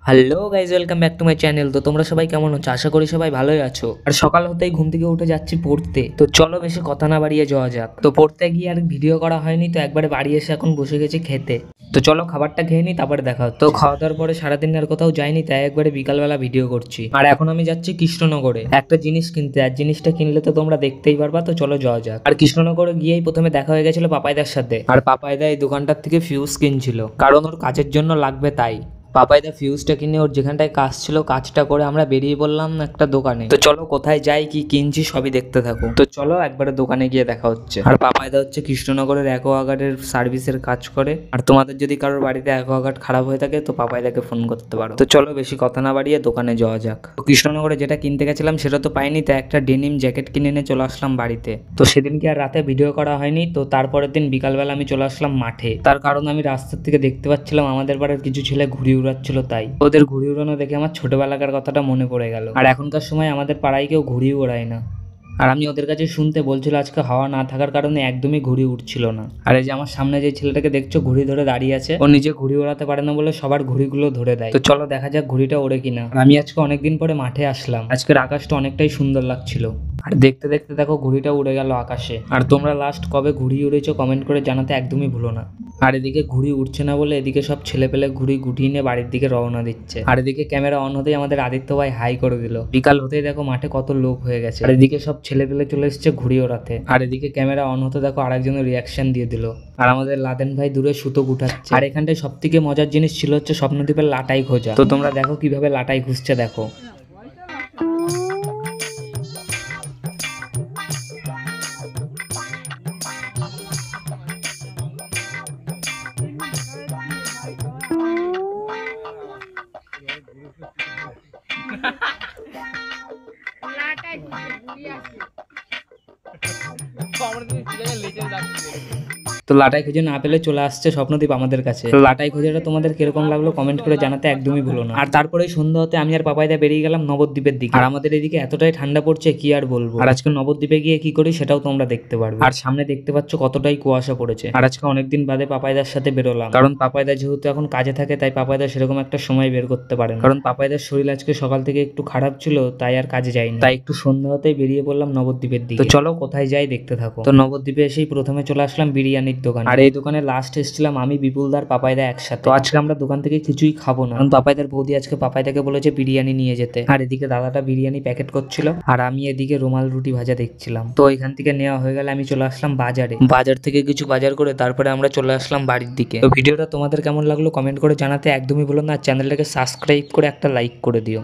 Hello guys, welcome back to my channel. তো তোমরা সবাই কেমন আছো? আশা করি সবাই ভালোই আছো। আর সকাল হতেই ঘুম থেকে উঠে যাচ্ছি পড়তে। তো চলো বেশি কথা না বাড়িয়ে যাওয়া যাক। তো পড়তে গিয়ে আর ভিডিও করা হয়নি, তো একবারে বাড়ি এসে এখন বসে গেছি খেতে। তো চলো খাবারটা খেয়ে নিই, তারপরে দেখা হচ্ছে। তো খাওয়া দাওয়ার পরে সারাদিন আর কোথাও যাইনি, তাই একবারে বিকালবেলা ভিডিও করছি। আর এখন আমি যাচ্ছি কৃষ্ণনগরে একটা জিনিস কিনতে। আর জিনিসটা কিনলে তো তোমরা দেখতেই পারবা। তো চলো যাওয়া যাক। আর কৃষ্ণনগরে গিয়েই প্রথমে দেখা হয়ে গেছিল পাপাইদার সাথে। আর পাপাইদা এই দোকানটার থেকে ফিউজ কিনছিল, কারণ ওর কাজের জন্য লাগবে তাই। পাপাইদা ফিউজটা কিনে ওর যেখানটায় কাজ ছিল কাজটা করে আমরা বেরিয়ে পড়লাম একটা দোকানে। তো চলো কোথায় যাই, কি কিনছি সবই দেখতে থাকো। তো চলো একবারে দোকানে গিয়ে দেখা হচ্ছে। আর পাপাইদা হচ্ছে কৃষ্ণনগরের অ্যাকোয়াগার্ডের সার্ভিসের কাজ করে। আর তোমাদের যদি কারোর বাড়িতে অ্যাকোয়াগার্ড খারাপ হয়ে থাকে তো পাপাইদাকে ফোন করতে পারো। তো চলো বেশি কথা না বাড়িয়ে দোকানে যাওয়া যাক। তো কৃষ্ণনগরে যেটা কিনতে গেছিলাম সেটা তো পাইনি, তাই একটা ডেনিম জ্যাকেট কিনে নিয়ে চলে আসলাম বাড়িতে। তো সেদিনকে আর রাতে ভিডিও করা হয়নি। তো তারপরের দিন বিকালবেলা আমি চলে আসলাম মাঠে। তার কারণ আমি রাস্তার থেকে দেখতে পাচ্ছিলাম আমাদের পাড়ার কিছু ছেলে ঘুড়ি উড়াচ্ছিল, তাই ওদের ঘুড়ি উড়ানো দেখে আমার ছোটবেলাকার কথাটা মনে পড়ে গেল। আর এখনকার সময় আমাদের পাড়ায় কেউ ঘুড়ি ওড়ায় না। আর আমি ওদের কাছে শুনতে বলছিল আজকে হাওয়া না থাকার কারণে একদমই ঘুড়ি উঠছিল না। আর এই যে আমার সামনে যে ছেলেটাকে দেখছো ঘুড়ি ধরে দাঁড়িয়ে আছে, ও নিজে ঘুড়ি ওড়াতে পারে না বলে সবার ঘুড়িগুলো ধরে দেয়। তো চলো দেখা যাক ঘুড়িটা ওড়ে কিনা। আর আমি আজকে অনেকদিন পরে মাঠে আসলাম। আজকের আকাশটা অনেকটাই সুন্দর লাগছিল। আর দেখতে দেখতে দেখো ঘুড়িটা উড়ে গেল আকাশে। আর তোমরা লাস্ট কবে ঘুড়ি উড়েছো কমেন্ট করে জানাতে একদমই ভুলো না। আর এদিকে ঘুড়ি উঠছে না বলে এদিকে সব ছেলে পেলে ঘুড়ি গুটিয়ে নিয়ে বাড়ির দিকে রওনা দিচ্ছে। আর এদিকে ক্যামেরা অন হতেই আমাদের আদিত্য ভাই হাই করে দিল। বিকাল হতেই দেখো মাঠে কত লোক হয়ে গেছে। আর এদিকে সব ছেলে পেলে চলে এসছে ঘুড়ি ওড়াতে। আর এদিকে ক্যামেরা অন হতে দেখো আরেকজনের রিয়াকশন দিয়ে দিল। আর আমাদের লাদেন ভাই দূরে সুতো গুটাচ্ছে। আর এখানটায় সব থেকে মজার জিনিস ছিল হচ্ছে স্বপ্নদ্বীপের লাটাই খোঁজা। তো তোমরা দেখো কিভাবে লাটাই খুঁজছে দেখো। তো লাটাই খুঁজে না পেলে চলে আসছে স্বপ্নদ্বীপ আমাদের কাছে। তো লাটাই খোঁজাটা তোমাদের কিরকম লাগলো কমেন্ট করে জানাতে একদমই ভুলো না। আর তারপরে সন্ধ্যা হতে আমি আর পাপাইদা বেরিয়ে গেলাম নবদ্বীপের দিকে। আর আমাদের এদিকে এতটাই ঠান্ডা পড়ছে কি আর বলবো। আর আজকে নবদ্বীপে গিয়ে কি করি সেটাও তোমরা দেখতে পারবে। আর সামনে দেখতে পাচ্ছ কতটাই কুয়াশা পড়েছে। আর আজকে অনেকদিন বাদে পাপাইদার সাথে বেরোলাম, কারণ পাপাইদা যেহেতু এখন কাজে থাকে তাই পাপাইদা সেরকম একটা সময় বের করতে পারে না। কারণ পাপাইদার শরীর আজকে সকাল থেকে একটু খারাপ ছিল, তাই আর কাজে যায়নি। তাই একটু সন্ধ্যা হতেই বেরিয়ে পড়লাম নবদ্বীপের দিকে। তো চলো কোথায় যাই দেখতে থাকো। তো নবদ্বীপে এসেই প্রথমে চলে আসলাম বিরিয়ানির দোকান। আর এই দোকানে লাস্ট এসেছিলাম আমি, বিপুলদার, পাপাইদা একসাথে। তো আজকে আমরা দোকান থেকে কিছুই খাবো না, কারণ পাপাইদার বৌদি আজকে পাপাইদাকে বলেছে বিরিয়ানি নিয়ে যেতে। আর এদিকে দাদাটা বিরিয়ানি প্যাকেট করছিল, আর আমি এদিকে রুমাল রুটি ভাজা দেখছিলাম। তো এখান থেকে নেওয়া হয়ে গেলে আমি চলে আসলাম বাজারে। বাজার থেকে কিছু বাজার করে তারপরে আমরা চলে আসলাম বাড়ির দিকে। তো ভিডিওটা তোমাদের কেমন লাগলো কমেন্ট করে জানাতে একদমই ভুলো না। চ্যানেলটাকে সাবস্ক্রাইব করে একটা লাইক করে দিও।